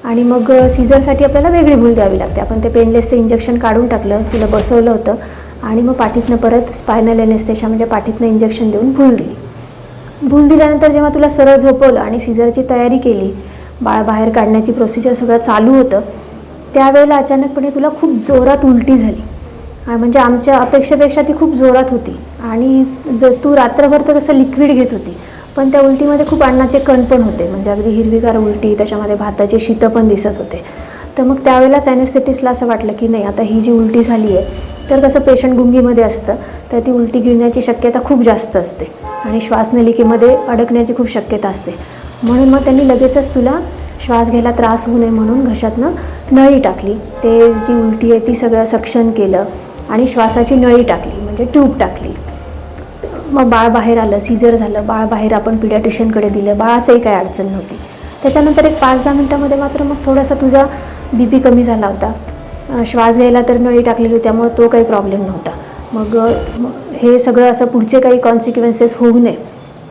आणि मग सीझरसाठी आपल्याला वेगळी भूल द्यावी लागते. आपण ते पेनलेसचं इंजेक्शन काढून टाकलं, तिला बसवलं होतं आणि मग पाठीतनं परत स्पायनल एनेस्थेशिया म्हणजे पाठीतनं इंजेक्शन देऊन भूल दिली. भूल दिल्यानंतर जेव्हा तुला सरळ झोपवलं आणि सीझरची तयारी केली, बाळ बाहेर काढण्याची प्रोसिजर सगळं चालू होतं, त्यावेळेला अचानकपणे तुला खूप जोरात उलटी झाली. म्हणजे आमच्या अपेक्षेपेक्षा ती खूप जोरात होती आणि जर तू रात्रभर तर तसं लिक्विड घेत होती, पण त्या उलटीमध्ये खूप अन्नाचे कण पण होते, म्हणजे अगदी हिरवीगार उलटी, त्याच्यामध्ये भाताचे शीतं पण दिसत होते. तर मग त्यावेळेलाच ॲनेस्थेटिस्टला असं वाटलं की नाही, आता ही जी उलटी झाली आहे, तर कसं पेशंट गुंगीमध्ये असतं तर ती उलटी गिळण्याची शक्यता खूप जास्त असते आणि श्वासनलिकेमध्ये अडकण्याची खूप शक्यता असते. म्हणून मग त्यांनी लगेचच तुला श्वास घ्यायला त्रास होऊ नये म्हणून घशातनं नळी टाकली. ते जी उलटी आहे ती सगळं सक्शन केलं आणि श्वासाची नळी टाकली, म्हणजे ट्यूब टाकली. मग बाळ बाहेर आलं, सीझर झालं, बाळ बाहेर आपण पिडियाट्रिशियनकडे दिलं, बाळाचंही काही अडचण नव्हती. त्याच्यानंतर एक 5-10 मिनटामध्ये मात्र मग थोडासा तुझा BP कमी झाला होता. श्वास घ्यायला तर नळी टाकलेली होती, त्यामुळे तो काही प्रॉब्लेम नव्हता. मग हे सगळं असं पुढचे काही कॉन्सिक्वेन्सेस होऊ नये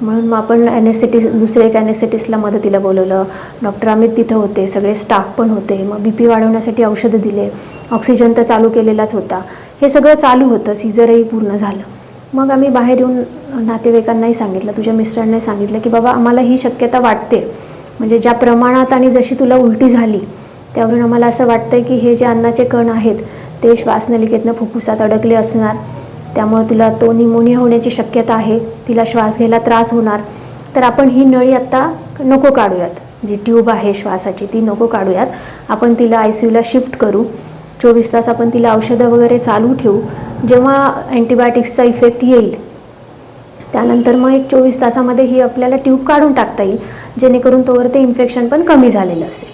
म्हणून मग आपण दुसरे एक ॲनेस्थेटिस्टला मदतीला बोलवलं. डॉक्टर अमित तिथं होते, सगळे स्टाफ पण होते. मग BP वाढवण्यासाठी औषधं दिले, ऑक्सिजन तर चालू केलेलाच होता. हे सगळं चालू होतं, सीझरही पूर्ण झालं. मग आम्ही बाहेर येऊन नातेवाईकांनाही सांगितलं, तुझ्या मिस्टरांनाही सांगितलं की बाबा आम्हाला ही शक्यता वाटते, म्हणजे ज्या प्रमाणात आणि जशी तुला उलटी झाली त्यावरून आम्हाला असं वाटतंय की हे जे अन्नाचे कण आहेत ते श्वासनलिकेतनं फुफ्फुसात अडकले असणार, त्यामुळे तुला तो निमोनिया होण्याची शक्यता आहे, तिला श्वास घ्यायला त्रास होणार. तर आपण ही नळी आत्ता नको काढूयात, जी ट्यूब आहे श्वासाची ती नको काढूयात, आपण तिला ICUला शिफ्ट करू. 24 तास आपण तिला औषधं वगैरे चालू ठेवू. जेव्हा अँटीबायोटिक्सचा इफेक्ट येईल त्यानंतर मग एक 24 तासामध्ये ही आपल्याला ट्यूब काढून टाकता येईल, जेणेकरून तोवर ते इन्फेक्शन पण कमी झालेलं असेल.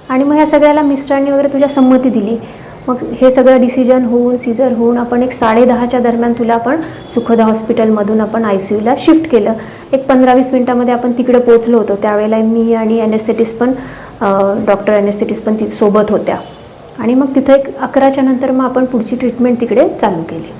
आणि मग ह्या सगळ्याला मिस्टरांनी वगैरे तुझ्या संमती दिली. मग हे सगळं डिसिजन होऊन सीझर होऊन आपण एक 10:30च्या दरम्यान तुला आपण सुखदा हॉस्पिटलमधून आपण ICUला शिफ्ट केलं. एक 15-20 मिनटामध्ये आपण तिकडे पोचलो होतो. त्यावेळेला मी आणि ॲनेस्थेटिस्ट पण डॉक्टर ॲनेस्थेटिस्ट पण सोबत होत्या आणि मग तिथं एक 11च्या नंतर मग आपण पुढची ट्रीटमेंट तिकडे चालू केली.